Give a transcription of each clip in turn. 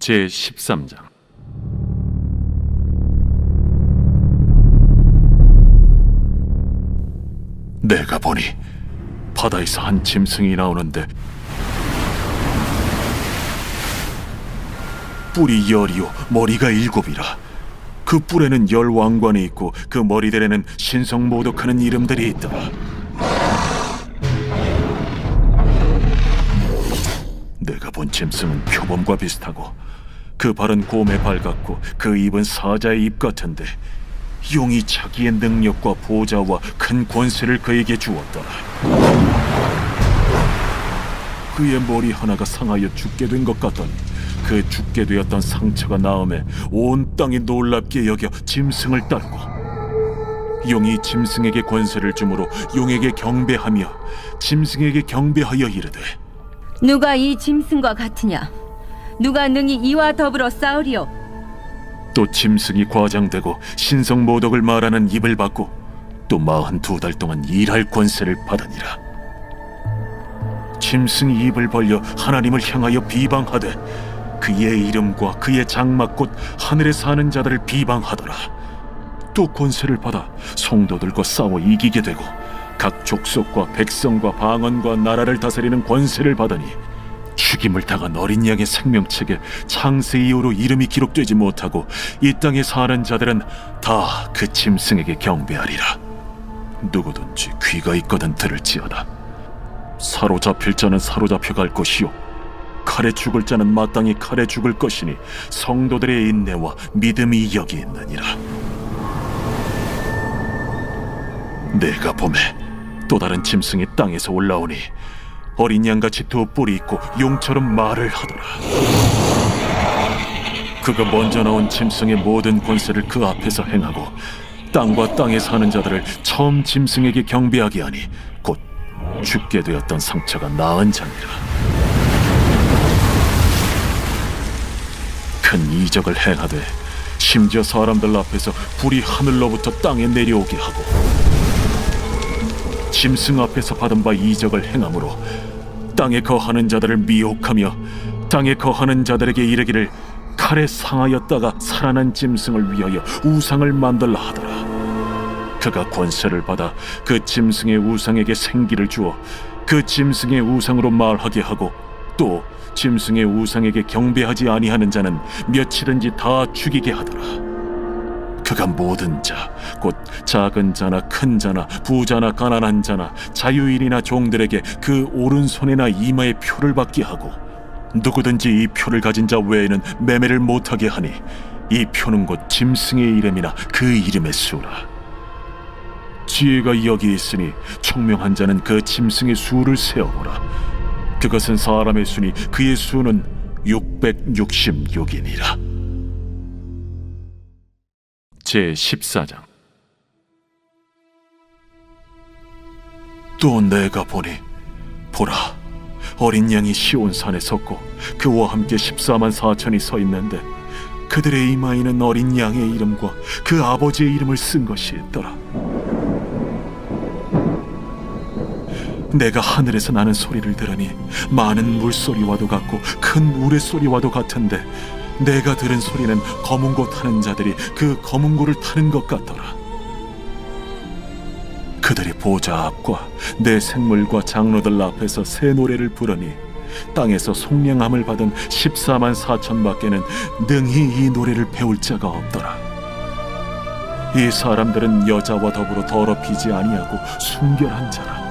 제13장. 내가 보니 바다에서 한 짐승이 나오는데 뿔이 10이요 머리가 7이라. 그 뿔에는 10왕관이 있고 그 머리들에는 신성모독하는 이름들이 있더라. 내가 본 짐승은 표범과 비슷하고 그 발은 곰의 발 같고 그 입은 사자의 입 같은데 용이 자기의 능력과 보좌와 큰 권세를 그에게 주었더라. 그의 머리 하나가 상하여 죽게 된 것 같더니 그 죽게 되었던 상처가 나음에 온 땅이 놀랍게 여겨 짐승을 따르고 용이 짐승에게 권세를 주므로 용에게 경배하며 짐승에게 경배하여 이르되 누가 이 짐승과 같으냐? 누가 능히 이와 더불어 싸우리요? 또 짐승이 과장되고 신성모독을 말하는 입을 받고 또 42달 동안 일할 권세를 받으니라. 짐승이 입을 벌려 하나님을 향하여 비방하되 그의 이름과 그의 장막 곧 하늘에 사는 자들을 비방하더라. 또 권세를 받아 성도들과 싸워 이기게 되고 각 족속과 백성과 방언과 나라를 다스리는 권세를 받으니 죽임을 당한 어린 양의 생명책에 창세 이후로 이름이 기록되지 못하고 이 땅에 사는 자들은 다 그 짐승에게 경배하리라. 누구든지 귀가 있거든 들을지어다. 사로잡힐 자는 사로잡혀 갈 것이요 칼에 죽을 자는 마땅히 칼에 죽을 것이니 성도들의 인내와 믿음이 여기 있느니라. 내가 보매 또 다른 짐승이 땅에서 올라오니 어린 양같이 두 뿔이 있고 용처럼 말을 하더라. 그가 먼저 나온 짐승의 모든 권세를 그 앞에서 행하고 땅과 땅에 사는 자들을 처음 짐승에게 경배하게 하니 곧 죽게 되었던 상처가 나은 자니라. 큰 이적을 행하되 심지어 사람들 앞에서 불이 하늘로부터 땅에 내려오게 하고 짐승 앞에서 받은 바 이적을 행함으로 땅에 거하는 자들을 미혹하며 땅에 거하는 자들에게 이르기를 칼에 상하였다가 살아난 짐승을 위하여 우상을 만들라 하더라. 그가 권세를 받아 그 짐승의 우상에게 생기를 주어 그 짐승의 우상으로 말하게 하고 또 짐승의 우상에게 경배하지 아니하는 자는 며칠든지 다 죽이게 하더라. 그가 모든 자, 곧 작은 자나 큰 자나 부자나 가난한 자나 자유인이나 종들에게 그 오른손이나 이마에 표를 받게 하고 누구든지 이 표를 가진 자 외에는 매매를 못하게 하니 이 표는 곧 짐승의 이름이나 그 이름의 수라. 지혜가 여기 있으니 총명한 자는 그 짐승의 수를 세어보라. 그것은 사람의 수니 그의 수는 666이니라. 제14장. 또 내가 보니 보라 어린 양이 시온산에 섰고 그와 함께 14만 4천이 서 있는데 그들의 이마에는 어린 양의 이름과 그 아버지의 이름을 쓴 것이 있더라. 내가 하늘에서 나는 소리를 들으니 많은 물소리와도 같고 큰 우레소리와도 같은데 내가 들은 소리는 검은고 타는 자들이 그 검은고를 타는 것 같더라. 그들이 보좌 앞과 내 생물과 장로들 앞에서 새 노래를 부르니 땅에서 속량함을 받은 14만 4천 밖에는 능히 이 노래를 배울 자가 없더라. 이 사람들은 여자와 더불어 더럽히지 아니하고 순결한 자라.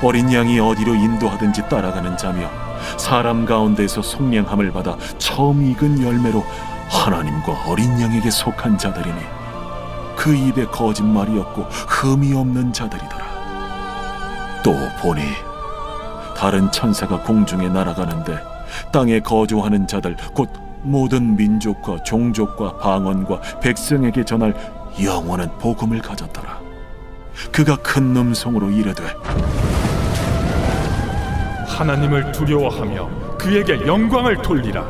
어린 양이 어디로 인도하든지 따라가는 자며 사람 가운데에서 속량함을 받아 처음 익은 열매로 하나님과 어린 양에게 속한 자들이니 그 입에 거짓말이 없고 흠이 없는 자들이더라. 또 보니 다른 천사가 공중에 날아가는데 땅에 거주하는 자들 곧 모든 민족과 종족과 방언과 백성에게 전할 영원한 복음을 가졌더라. 그가 큰 음성으로 이르되 하나님을 두려워하며 그에게 영광을 돌리라.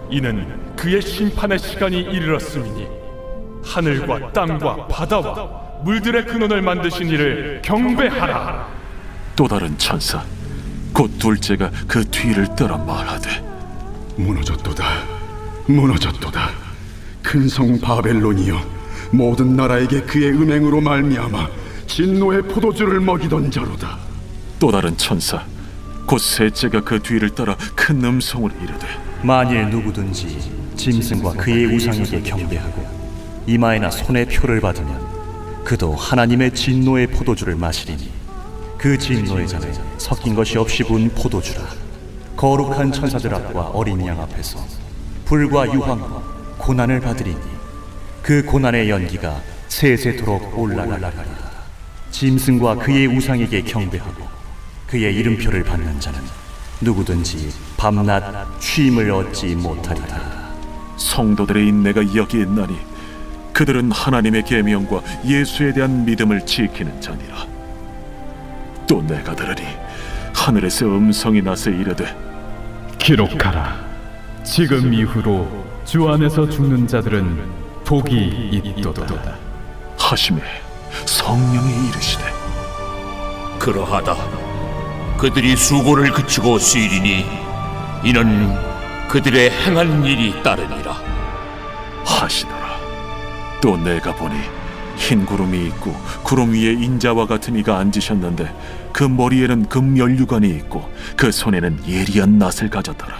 이는 그의 심판의 시간이 이르렀음이니 하늘과 땅과 바다와 물들의 근원을 만드신 이를 경배하라. 또 다른 천사 곧 둘째가 그 뒤를 따라 말하되 무너졌도다. 무너졌도다. 큰 성 바벨론이여, 모든 나라에게 그의 음행으로 말미암아 진노의 포도주를 먹이던 자로다. 또 다른 천사 곧 셋째가 그 뒤를 따라 큰 음성으로 이르되 만일 누구든지 짐승과 그의 우상에게 경배하고 이마에나 손에 표를 받으면 그도 하나님의 진노의 포도주를 마시리니 그 진노의 잔에 섞인 것이 없이 부은 포도주라. 거룩한 천사들 앞과 어린 양 앞에서 불과 유황과 고난을 받으리니 그 고난의 연기가 세세토록 올라가리라. 짐승과 그의 우상에게 경배하고 그의 이름표를 받는 자는 누구든지 밤낮 쉼을 얻지 못하리라. 성도들의 인내가 여기에 있나니 그들은 하나님의 계명과 예수에 대한 믿음을 지키는 자니라. 또 내가 들으니 하늘에서 음성이 나서 이르되 기록하라. 지금 이후로 주 안에서 죽는 자들은 복이 있도다. 하심에 성령이 이르시되 그러하다. 그들이 수고를 그치고 쉬리니 이는 그들의 행한 일이 따르니라 하시더라. 또 내가 보니 흰 구름이 있고 구름 위에 인자와 같은 이가 앉으셨는데 그 머리에는 금면류관이 있고 그 손에는 예리한 낫을 가졌더라.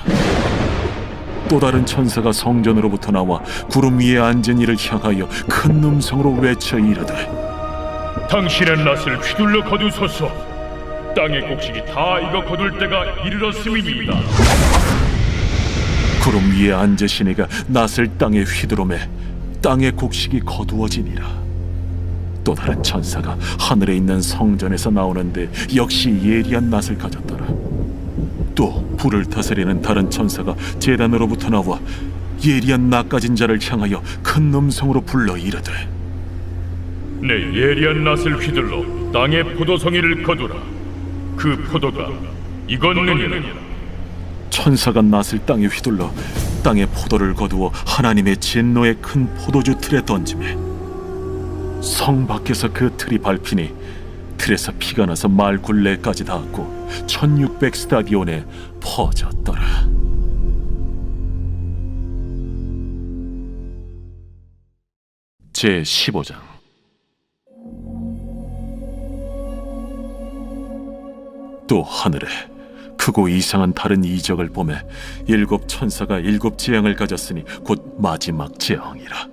또 다른 천사가 성전으로부터 나와 구름 위에 앉은 이를 향하여 큰 음성으로 외쳐 이르되 당신의 낫을 휘둘러 거두소서. 땅의 곡식이 다 익어 거둘 때가 이르렀음이니이다. 구름 위에 앉으신 이가 낫을 땅에 휘두르매 땅의 곡식이 거두어지니라. 또 다른 천사가 하늘에 있는 성전에서 나오는데 역시 예리한 낫을 가졌더라. 또 불을 다스리는 다른 천사가 제단으로부터 나와 예리한 낫 가진 자를 향하여 큰 음성으로 불러 이르되 내 예리한 낫을 휘둘러 땅의 포도송이를 거두라. 그 포도가 익었느니라. 천사가 낫을 땅에 휘둘러 땅의 포도를 거두어 하나님의 진노의 큰 포도주 틀에 던지매 성 밖에서 그 틀이 밟히니 틀에서 피가 나서 말 굴레까지 닿았고 1600 스타디온에 퍼졌더라. 제 15장. 또 하늘에 크고 이상한 다른 이적을 보매 일곱 천사가 일곱 재앙을 가졌으니 곧 마지막 재앙이라.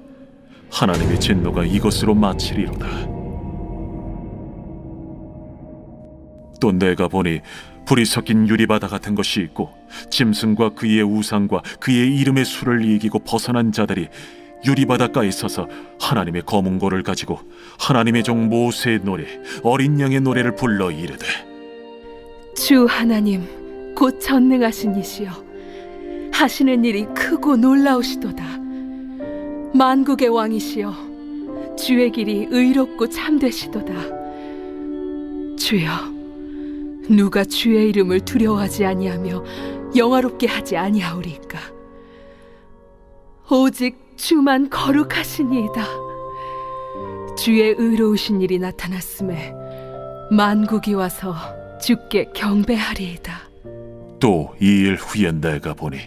하나님의 진노가 이것으로 마치리로다. 또 내가 보니 불이 섞인 유리바다 같은 것이 있고 짐승과 그의 우상과 그의 이름의 수를 이기고 벗어난 자들이 유리바닷가에 서서 하나님의 검은고를 가지고 하나님의 종 모세의 노래 어린 양의 노래를 불러 이르되 주 하나님 곧 전능하신 이시여, 하시는 일이 크고 놀라우시도다. 만국의 왕이시여, 주의 길이 의롭고 참되시도다. 주여, 누가 주의 이름을 두려워하지 아니하며 영화롭게 하지 아니하오리까? 오직 주만 거룩하시니이다. 주의 의로우신 일이 나타났음에 만국이 와서 주께 경배하리이다. 또 이 일 후에 내가 보니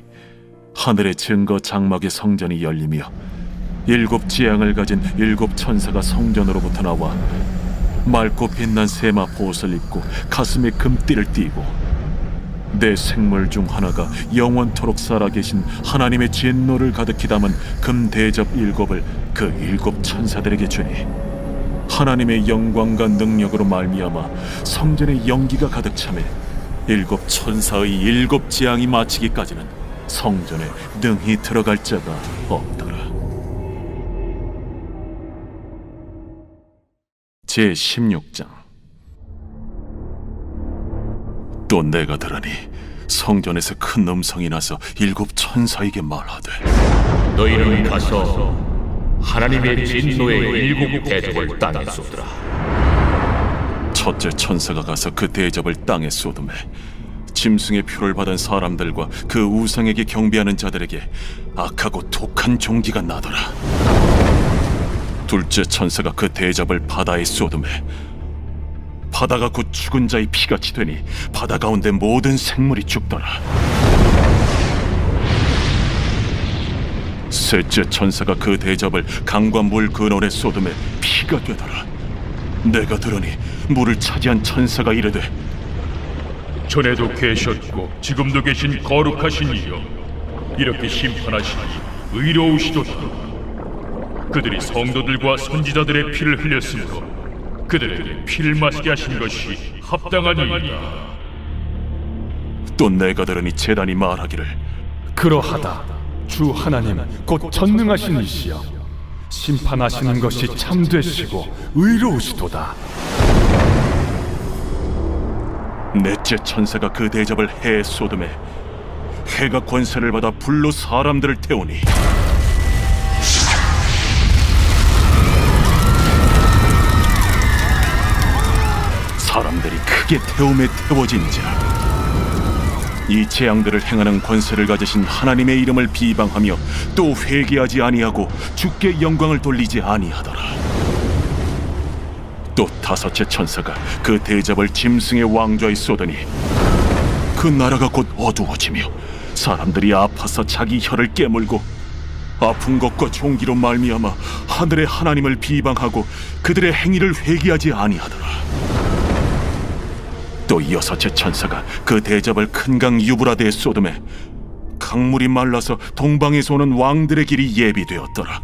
하늘의 증거 장막의 성전이 열리며 일곱 지향을 가진 일곱 천사가 성전으로부터 나와 맑고 빛난 세마 보옷을 입고 가슴에 금띠를 띠고 내 생물 중 하나가 영원토록 살아계신 하나님의 진노를 가득히 담은 금 대접 일곱을 그 일곱 천사들에게 주니 하나님의 영광과 능력으로 말미암아 성전에 연기가 가득 차매 일곱 천사의 일곱 재앙이 마치기까지는 성전에 능히 들어갈 자가 없더라. 제 16장. 또 내가 들으니 성전에서 큰 음성이 나서 일곱 천사에게 말하되 너희는 가서 하나님의 진노의 일곱 대접을 땅에 쏟으라. 첫째 천사가 가서 그 대접을 땅에 쏟음에 짐승의 표를 받은 사람들과 그 우상에게 경배하는 자들에게 악하고 독한 종기가 나더라. 둘째 천사가 그 대접을 바다에 쏟음에 바다가 곧 죽은 자의 피같이 되니 바다 가운데 모든 생물이 죽더라. 셋째 천사가 그 대접을 강과 물 근원에 쏟음에 피가 되더라. 내가 들으니 물을 차지한 천사가 이르되, 전에도 계셨고 지금도 계신 거룩하신 이여, 이렇게 심판하시니 의로우시도다. 그들이 성도들과 선지자들의 피를 흘렸으므로 그들에게 피를 마시게 하신 것이 합당하니이다. 또 내가 들으니 제단이 말하기를, 그러하다. 주 하나님 곧 전능하신 이시여, 심판하시는 것이 참되시고 의로우시도다. 넷째 천사가 그 대접을 해에 쏟음에 해가 권세를 받아 불로 사람들을 태우니 사람들이 크게 태움에 태워진지라. 이 재앙들을 행하는 권세를 가지신 하나님의 이름을 비방하며 또 회개하지 아니하고 주께 영광을 돌리지 아니하더라. 또 다섯째 천사가 그 대접을 짐승의 왕좌에 쏟으니 그 나라가 곧 어두워지며 사람들이 아파서 자기 혀를 깨물고 아픈 것과 종기로 말미암아 하늘의 하나님을 비방하고 그들의 행위를 회개하지 아니하더라. 또 여섯째 천사가 그 대접을 큰 강 유브라데에 쏟음에 강물이 말라서 동방에서 오는 왕들의 길이 예비되었더라.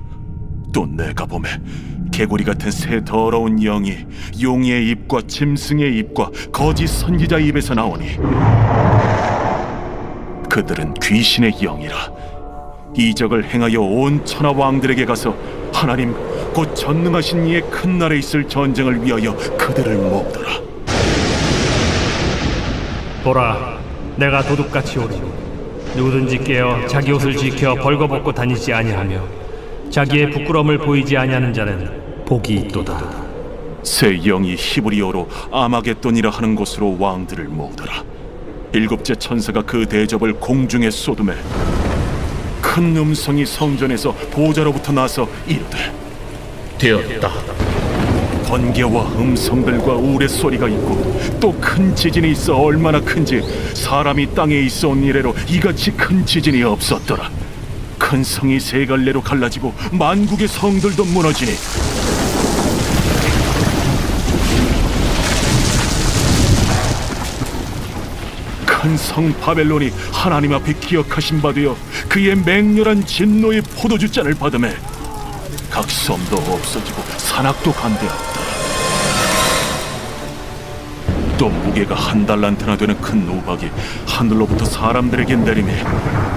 또 내가 보매 개구리 같은 새 더러운 영이 용의 입과 짐승의 입과 거짓 선지자의 입에서 나오니 그들은 귀신의 영이라. 이적을 행하여 온 천하 왕들에게 가서 하나님 곧 전능하신 이의 큰 날에 있을 전쟁을 위하여 그들을 모으더라. 보라, 내가 도둑같이 오리니 누구든지 깨어 자기 옷을 지켜 벌거벗고 다니지 아니하며 자기의 부끄러움을 보이지 아니하는 자는 복이 있도다. 새 영이 히브리어로 아마겟돈이라 하는 곳으로 왕들을 모으더라. 일곱째 천사가 그 대접을 공중에 쏟음에 큰 음성이 성전에서 보좌로부터 나서 이르되, 되었다. 번개와 음성들과 우레 소리가 있고 또 큰 지진이 있어 얼마나 큰지 사람이 땅에 있어 온 이래로 이같이 큰 지진이 없었더라. 큰 성이 세 갈래로 갈라지고 만국의 성들도 무너지니 큰 성 바벨론이 하나님 앞에 기억하신 바 되어 그의 맹렬한 진노의 포도주 잔을 받으매 각 섬도 없어지고 산악도 간대하였다. 또 무게가 한 달란트나 되는 큰 우박이 하늘로부터 사람들에게 내리매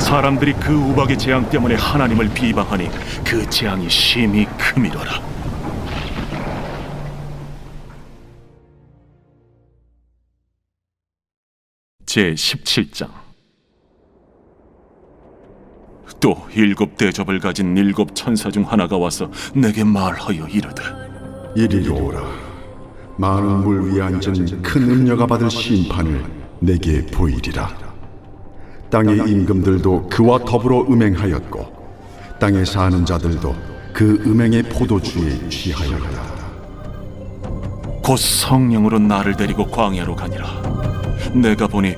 사람들이 그 우박의 재앙 때문에 하나님을 비방하니 그 재앙이 심히 크미더라. 제17장. 또 일곱 대접을 가진 일곱 천사 중 하나가 와서 내게 말하여 이르되, 이리로 오라. 많은 물 위에 앉은 큰 음녀가 받을 심판을 내게 보이리라. 땅의 임금들도 그와 더불어 음행하였고 땅에 사는 자들도 그 음행의 포도주에 취하였다. 곧 성령으로 나를 데리고 광야로 가니라. 내가 보니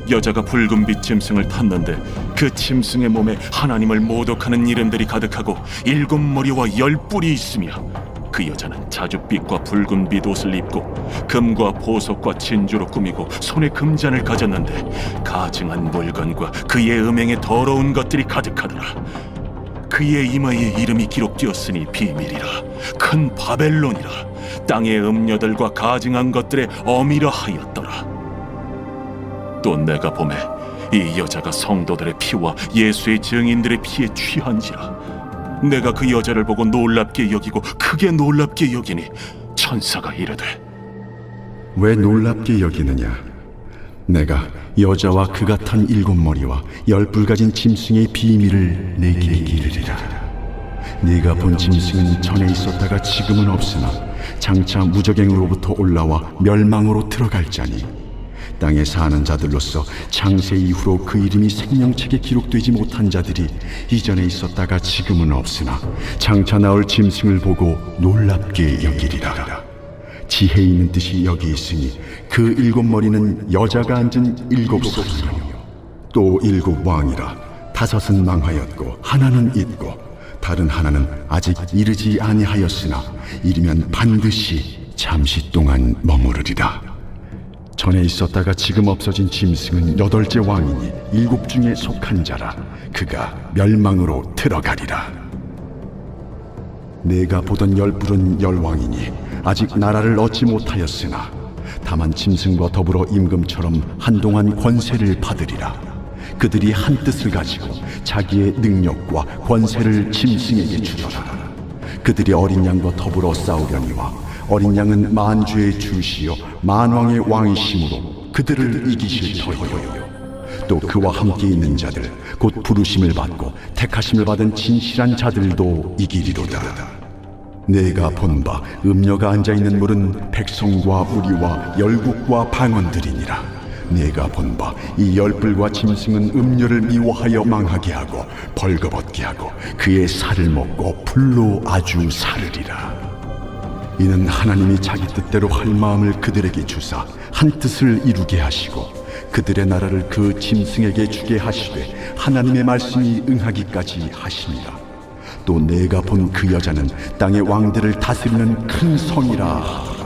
여자가 붉은빛 짐승을 탔는데 그 짐승의 몸에 하나님을 모독하는 이름들이 가득하고 7머리와 10뿔이 있으며 그 여자는 자줏빛과 붉은빛 옷을 입고 금과 보석과 진주로 꾸미고 손에 금잔을 가졌는데 가증한 물건과 그의 음행에 더러운 것들이 가득하더라. 그의 이마에 이름이 기록되었으니 비밀이라. 큰 바벨론이라. 땅의 음녀들과 가증한 것들의 어미라 하였더라. 또 내가 보매 이 여자가 성도들의 피와 예수의 증인들의 피에 취한지라. 내가 그 여자를 보고 놀랍게 여기고 크게 놀랍게 여기니 천사가 이르되, 왜 놀랍게 여기느냐? 내가 여자와 그가 탄 7머리와 10뿔 가진 짐승의 비밀을 내게 이르리라. 네가 본 짐승은 전에 있었다가 지금은 없으나 장차 무적행으로부터 올라와 멸망으로 들어갈 자니 땅에 사는 자들로서 창세 이후로 그 이름이 생명책에 기록되지 못한 자들이 이전에 있었다가 지금은 없으나 장차 나올 짐승을 보고 놀랍게 여기리라. 지혜 있는 뜻이 여기 있으니 그 7머리는 여자가 앉은 7사람이요 또 7왕이라. 5은 망하였고 하나는 있고 다른 하나는 아직 이르지 아니하였으나 이르면 반드시 잠시 동안 머무르리라. 전에 있었다가 지금 없어진 짐승은 8째 왕이니 7 중에 속한 자라. 그가 멸망으로 들어가리라. 내가 보던 10뿔은 10왕이니 아직 나라를 얻지 못하였으나 다만 짐승과 더불어 임금처럼 한동안 권세를 받으리라. 그들이 한 뜻을 가지고 자기의 능력과 권세를 짐승에게 주더라. 그들이 어린 양과 더불어 싸우려니와 어린 양은 만주의 주시요 만왕의 왕이심으로 그들을 이기실 터이요. 또 그와 함께 있는 자들 곧 부르심을 받고 택하심을 받은 진실한 자들도 이기리로다. 내가 본 바 음녀가 앉아있는 물은 백성과 무리와 열국과 방언들이니라. 내가 본 바 이 10뿔과 짐승은 음녀를 미워하여 망하게 하고 벌거벗게 하고 그의 살을 먹고 불로 아주 사르리라. 이는 하나님이 자기 뜻대로 할 마음을 그들에게 주사 한 뜻을 이루게 하시고 그들의 나라를 그 짐승에게 주게 하시되 하나님의 말씀이 응하기까지 하심이라. 또 내가 본 그 여자는 땅의 왕들을 다스리는 큰 성이라 하더라.